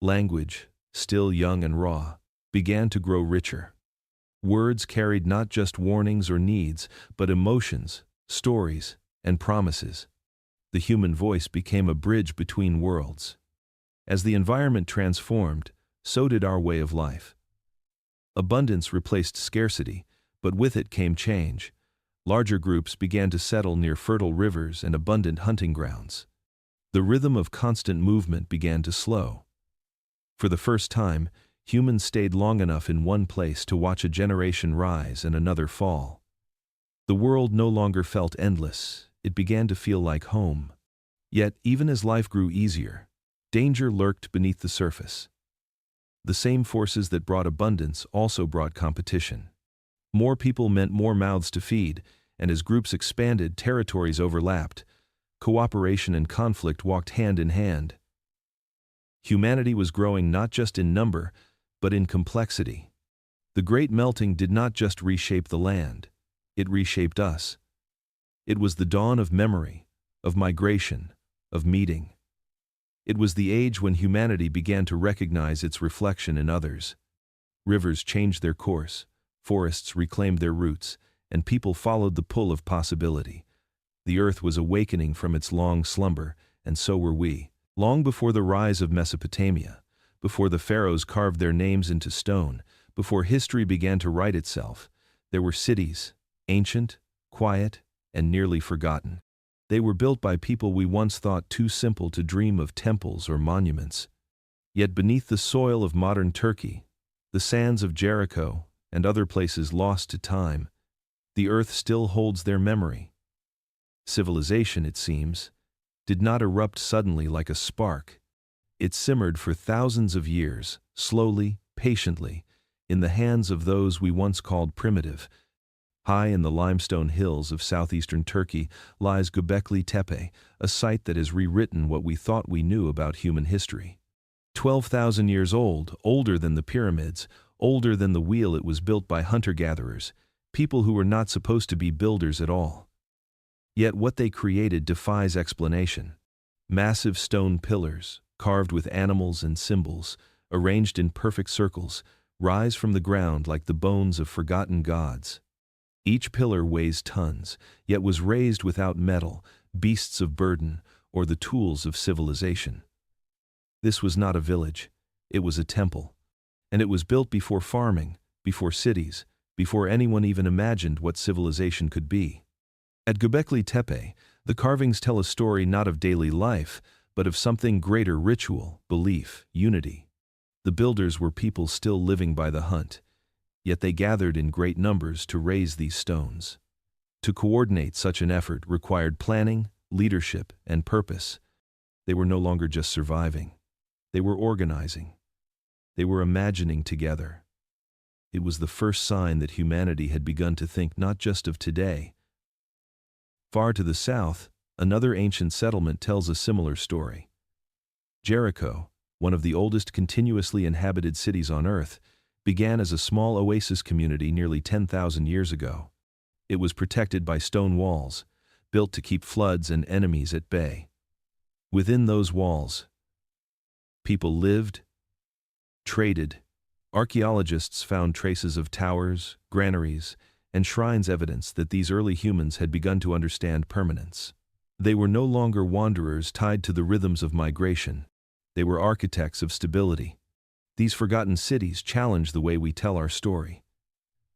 Language, still young and raw, began to grow richer. Words carried not just warnings or needs, but emotions, stories, and promises. The human voice became a bridge between worlds. As the environment transformed, so did our way of life. Abundance replaced scarcity, but with it came change. Larger groups began to settle near fertile rivers and abundant hunting grounds. The rhythm of constant movement began to slow. For the first time, humans stayed long enough in one place to watch a generation rise and another fall. The world no longer felt endless, it began to feel like home. Yet, even as life grew easier, danger lurked beneath the surface. The same forces that brought abundance also brought competition. More people meant more mouths to feed, and as groups expanded, territories overlapped. Cooperation and conflict walked hand in hand. Humanity was growing not just in number, but in complexity. The Great Melting did not just reshape the land, it reshaped us. It was the dawn of memory, of migration, of meeting. It was the age when humanity began to recognize its reflection in others. Rivers changed their course, forests reclaimed their roots, and people followed the pull of possibility. The earth was awakening from its long slumber, and so were we. Long before the rise of Mesopotamia, before the pharaohs carved their names into stone, before history began to write itself, there were cities, ancient, quiet, and nearly forgotten. They were built by people we once thought too simple to dream of temples or monuments. Yet beneath the soil of modern Turkey, the sands of Jericho, and other places lost to time, the earth still holds their memory. Civilization, it seems, did not erupt suddenly like a spark. It simmered for thousands of years, slowly, patiently, in the hands of those we once called primitive. High in the limestone hills of southeastern Turkey lies Göbekli Tepe, a site that has rewritten what we thought we knew about human history. 12,000 years old, older than the pyramids, older than the wheel. It was built by hunter-gatherers, people who were not supposed to be builders at all. Yet what they created defies explanation. Massive stone pillars, carved with animals and symbols, arranged in perfect circles, rise from the ground like the bones of forgotten gods. Each pillar weighs tons, yet was raised without metal, beasts of burden, or the tools of civilization. This was not a village, it was a temple. And it was built before farming, before cities, before anyone even imagined what civilization could be. At Göbekli Tepe, the carvings tell a story not of daily life, but of something greater: ritual, belief, unity. The builders were people still living by the hunt. Yet they gathered in great numbers to raise these stones. To coordinate such an effort required planning, leadership, and purpose. They were no longer just surviving. They were organizing. They were imagining together. It was the first sign that humanity had begun to think not just of today. Far to the south, another ancient settlement tells a similar story. Jericho, one of the oldest continuously inhabited cities on Earth, began as a small oasis community nearly 10,000 years ago. It was protected by stone walls, built to keep floods and enemies at bay. Within those walls, people lived, traded. Archaeologists found traces of towers, granaries, and shrines, evidence that these early humans had begun to understand permanence. They were no longer wanderers tied to the rhythms of migration. They were architects of stability. These forgotten cities challenge the way we tell our story.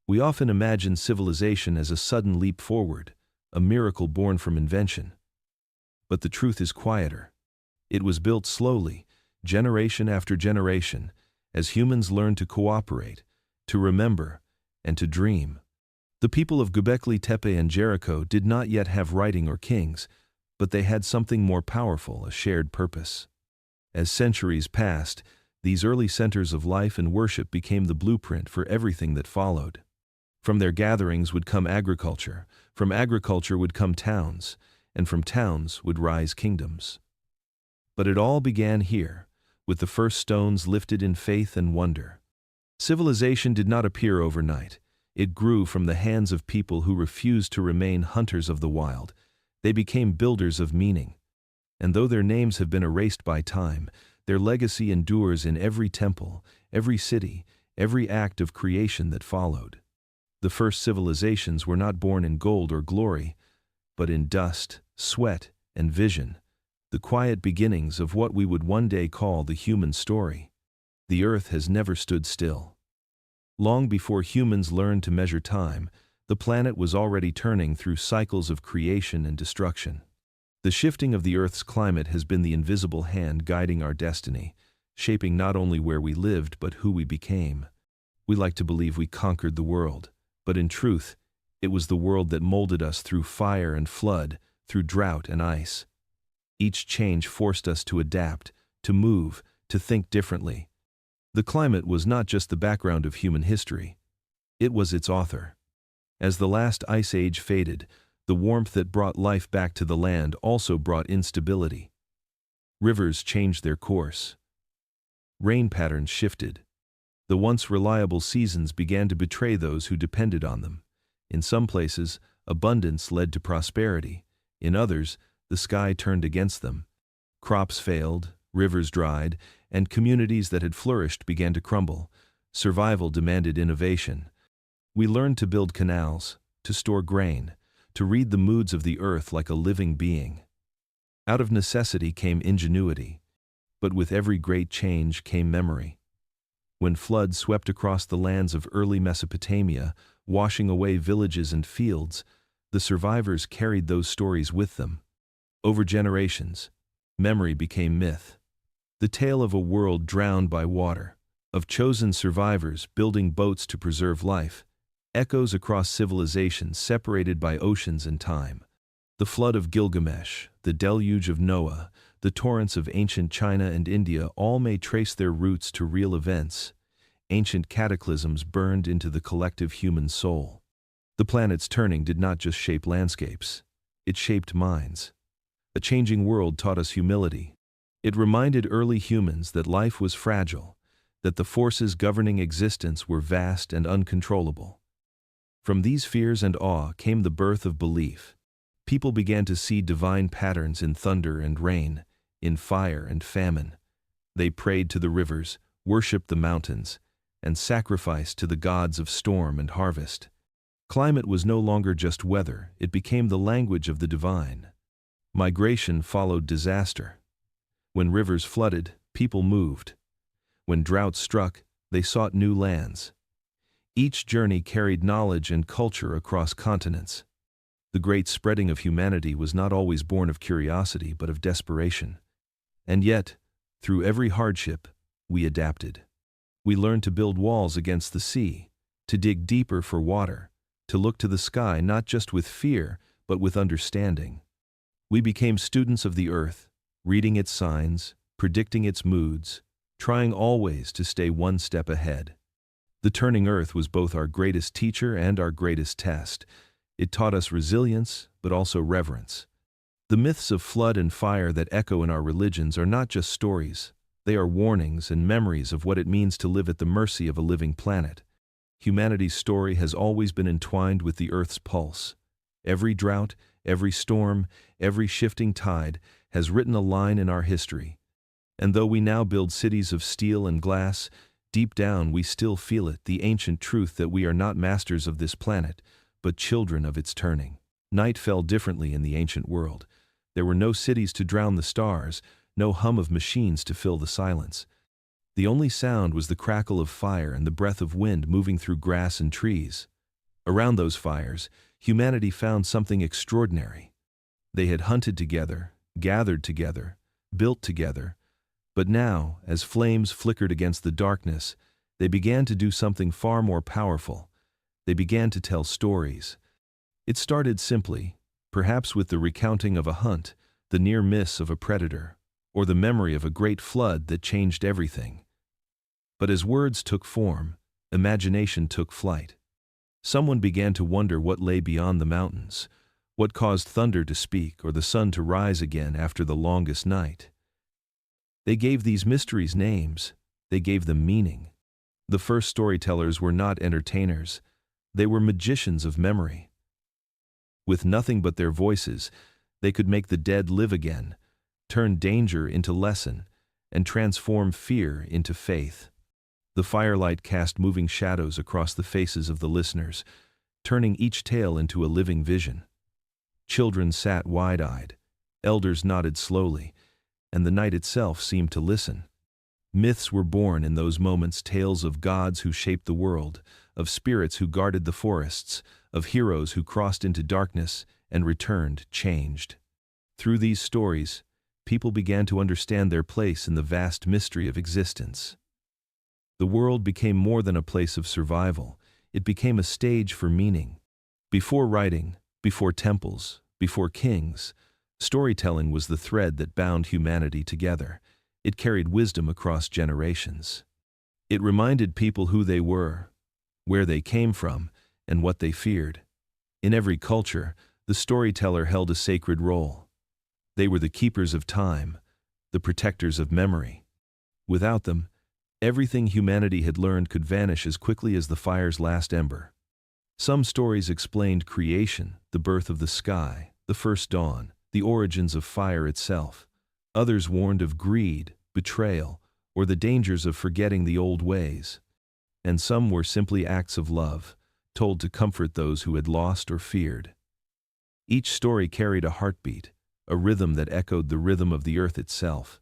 We often imagine civilization as a sudden leap forward, a miracle born from invention. But the truth is quieter. It was built slowly, generation after generation, as humans learned to cooperate, to remember, and to dream. The people of Göbekli Tepe and Jericho did not yet have writing or kings, but they had something more powerful: a shared purpose. As centuries passed, these early centers of life and worship became the blueprint for everything that followed. From their gatherings would come agriculture, from agriculture would come towns, and from towns would rise kingdoms. But it all began here, with the first stones lifted in faith and wonder. Civilization did not appear overnight. It grew from the hands of people who refused to remain hunters of the wild. They became builders of meaning. And though their names have been erased by time, their legacy endures in every temple, every city, every act of creation that followed. The first civilizations were not born in gold or glory, but in dust, sweat, and vision, the quiet beginnings of what we would one day call the human story. The earth has never stood still. Long before humans learned to measure time, the planet was already turning through cycles of creation and destruction. The shifting of the Earth's climate has been the invisible hand guiding our destiny, shaping not only where we lived but who we became. We like to believe we conquered the world, but in truth, it was the world that molded us through fire and flood, through drought and ice. Each change forced us to adapt, to move, to think differently. The climate was not just the background of human history. It was its author. As the last ice age faded, the warmth that brought life back to the land also brought instability. Rivers changed their course. Rain patterns shifted. The once reliable seasons began to betray those who depended on them. In some places, abundance led to prosperity. In others, the sky turned against them. Crops failed, rivers dried, and communities that had flourished began to crumble. Survival demanded innovation. We learned to build canals, to store grain, to read the moods of the earth like a living being. Out of necessity came ingenuity, but with every great change came memory. When floods swept across the lands of early Mesopotamia, washing away villages and fields, the survivors carried those stories with them. Over generations, memory became myth. The tale of a world drowned by water, of chosen survivors building boats to preserve life, echoes across civilizations separated by oceans and time. The flood of Gilgamesh, the deluge of Noah, the torrents of ancient China and India all may trace their roots to real events. Ancient cataclysms burned into the collective human soul. The planet's turning did not just shape landscapes. It shaped minds. A changing world taught us humility. It reminded early humans that life was fragile, that the forces governing existence were vast and uncontrollable. From these fears and awe came the birth of belief. People began to see divine patterns in thunder and rain, in fire and famine. They prayed to the rivers, worshipped the mountains, and sacrificed to the gods of storm and harvest. Climate was no longer just weather, it became the language of the divine. Migration followed disaster. When rivers flooded, people moved. When droughts struck, they sought new lands. Each journey carried knowledge and culture across continents. The great spreading of humanity was not always born of curiosity but of desperation. And yet, through every hardship, we adapted. We learned to build walls against the sea, to dig deeper for water, to look to the sky not just with fear but with understanding. We became students of the earth, reading its signs, predicting its moods, trying always to stay one step ahead. The turning earth was both our greatest teacher and our greatest test. It taught us resilience, but also reverence. The myths of flood and fire that echo in our religions are not just stories. They are warnings and memories of what it means to live at the mercy of a living planet. Humanity's story has always been entwined with the earth's pulse. Every drought, every storm, every shifting tide has written a line in our history. And though we now build cities of steel and glass, deep down we still feel it, the ancient truth that we are not masters of this planet, but children of its turning. Night fell differently in the ancient world. There were no cities to drown the stars, no hum of machines to fill the silence. The only sound was the crackle of fire and the breath of wind moving through grass and trees. Around those fires, humanity found something extraordinary. They had hunted together, gathered together, built together, but now, as flames flickered against the darkness, they began to do something far more powerful. They began to tell stories. It started simply, perhaps with the recounting of a hunt, the near miss of a predator, or the memory of a great flood that changed everything. But as words took form, imagination took flight. Someone began to wonder what lay beyond the mountains, what caused thunder to speak or the sun to rise again after the longest night. They gave these mysteries names, they gave them meaning. The first storytellers were not entertainers, they were magicians of memory. With nothing but their voices, they could make the dead live again, turn danger into lesson, and transform fear into faith. The firelight cast moving shadows across the faces of the listeners, turning each tale into a living vision. Children sat wide-eyed, elders nodded slowly, and the night itself seemed to listen. Myths were born in those moments, tales of gods who shaped the world, of spirits who guarded the forests, of heroes who crossed into darkness and returned changed. Through these stories, people began to understand their place in the vast mystery of existence. The world became more than a place of survival, it became a stage for meaning. Before writing, before temples, before kings, storytelling was the thread that bound humanity together. It carried wisdom across generations. It reminded people who they were, where they came from, and what they feared. In every culture, the storyteller held a sacred role. They were the keepers of time, the protectors of memory. Without them, everything humanity had learned could vanish as quickly as the fire's last ember. Some stories explained creation, the birth of the sky, the first dawn, the origins of fire itself. Others warned of greed, betrayal, or the dangers of forgetting the old ways. And some were simply acts of love, told to comfort those who had lost or feared. Each story carried a heartbeat, a rhythm that echoed the rhythm of the earth itself.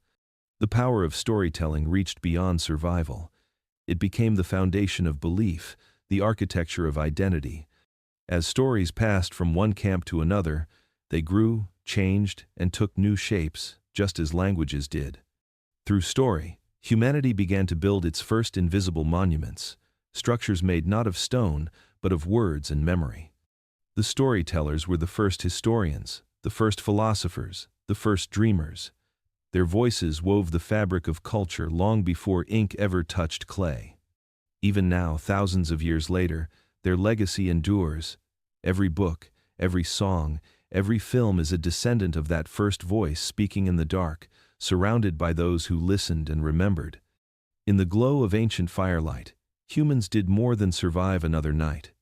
The power of storytelling reached beyond survival. It became the foundation of belief, the architecture of identity. As stories passed from one camp to another, they grew, changed, and took new shapes, just as languages did. Through story, humanity began to build its first invisible monuments, structures made not of stone, but of words and memory. The storytellers were the first historians, the first philosophers, the first dreamers. Their voices wove the fabric of culture long before ink ever touched clay. Even now, thousands of years later, their legacy endures. Every book, every song, every film is a descendant of that first voice speaking in the dark, surrounded by those who listened and remembered. In the glow of ancient firelight, humans did more than survive another night.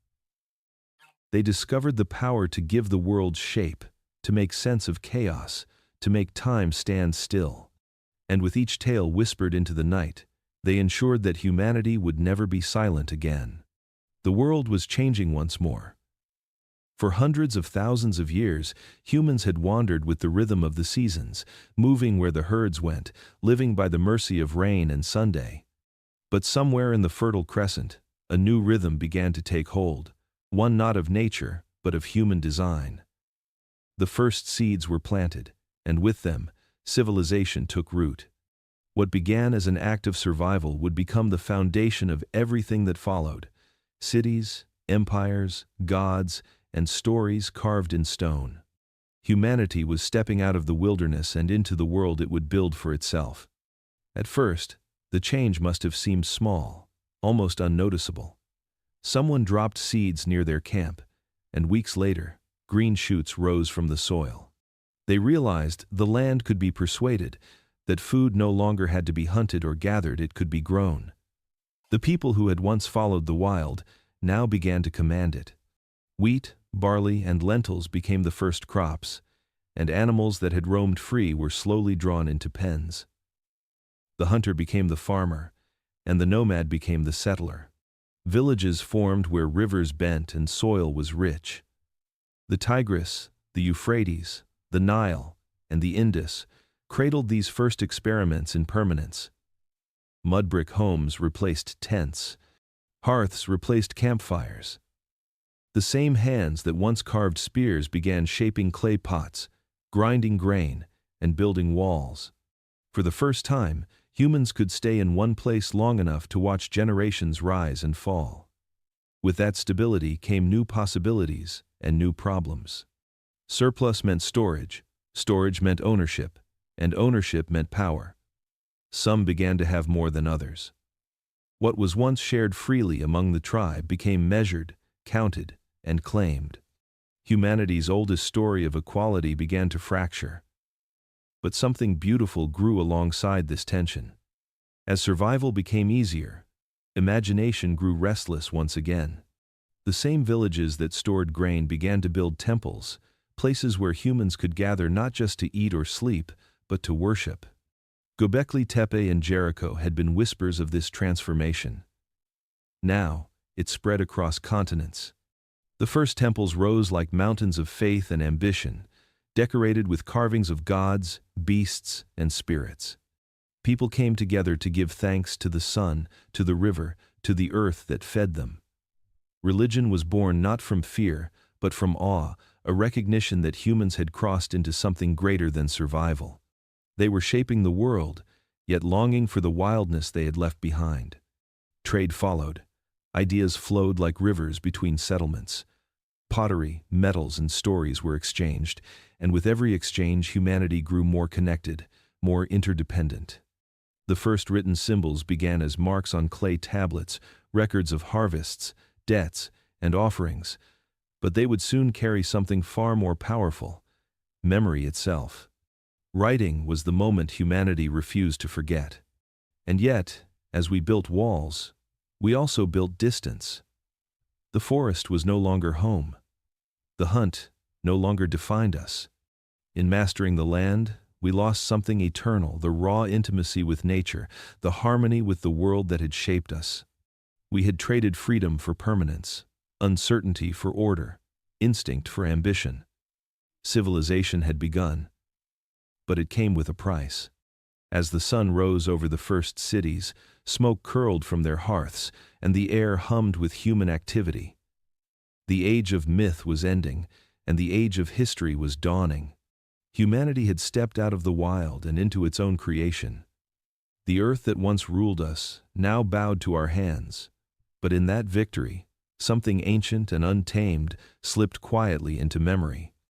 They discovered the power to give the world shape, to make sense of chaos, to make time stand still. And with each tale whispered into the night, they ensured that humanity would never be silent again. The world was changing once more. For hundreds of thousands of years, humans had wandered with the rhythm of the seasons, moving where the herds went, living by the mercy of rain and Sunday. But somewhere in the Fertile Crescent, a new rhythm began to take hold, one not of nature, but of human design. The first seeds were planted, and with them, civilization took root. What began as an act of survival would become the foundation of everything that followed: cities, empires, gods, and stories carved in stone. Humanity was stepping out of the wilderness and into the world it would build for itself. At first, the change must have seemed small, almost unnoticeable. Someone dropped seeds near their camp, and weeks later, green shoots rose from the soil. They realized the land could be persuaded, that food no longer had to be hunted or gathered, it could be grown. The people who had once followed the wild now began to command it. Wheat, barley, and lentils became the first crops, and animals that had roamed free were slowly drawn into pens. The hunter became the farmer, and the nomad became the settler. Villages formed where rivers bent and soil was rich. The Tigris, the Euphrates, the Nile, and the Indus cradled these first experiments in permanence. Mud brick homes replaced tents. Hearths replaced campfires. The same hands that once carved spears began shaping clay pots, grinding grain, and building walls. For the first time, humans could stay in one place long enough to watch generations rise and fall. With that stability came new possibilities and new problems. Surplus meant storage, storage meant ownership, and ownership meant power. Some began to have more than others. What was once shared freely among the tribe became measured, counted, and claimed. Humanity's oldest story of equality began to fracture. But something beautiful grew alongside this tension. As survival became easier, imagination grew restless once again. The same villages that stored grain began to build temples, places where humans could gather not just to eat or sleep, but to worship. Göbekli Tepe and Jericho had been whispers of this transformation. Now, it spread across continents. The first temples rose like mountains of faith and ambition, decorated with carvings of gods, beasts, and spirits. People came together to give thanks to the sun, to the river, to the earth that fed them. Religion was born not from fear, but from awe, a recognition that humans had crossed into something greater than survival. They were shaping the world, yet longing for the wildness they had left behind. Trade followed. Ideas flowed like rivers between settlements. Pottery, metals, and stories were exchanged, and with every exchange humanity grew more connected, more interdependent. The first written symbols began as marks on clay tablets, records of harvests, debts, and offerings, but they would soon carry something far more powerful: memory itself. Writing was the moment humanity refused to forget. And yet, as we built walls, we also built distance. The forest was no longer home. The hunt no longer defined us. In mastering the land, we lost something eternal: the raw intimacy with nature, the harmony with the world that had shaped us. We had traded freedom for permanence, uncertainty for order, instinct for ambition. Civilization had begun, but it came with a price. As the sun rose over the first cities, smoke curled from their hearths, and the air hummed with human activity. The age of myth was ending, and the age of history was dawning. Humanity had stepped out of the wild and into its own creation. The earth that once ruled us now bowed to our hands. But in that victory, something ancient and untamed slipped quietly into memory.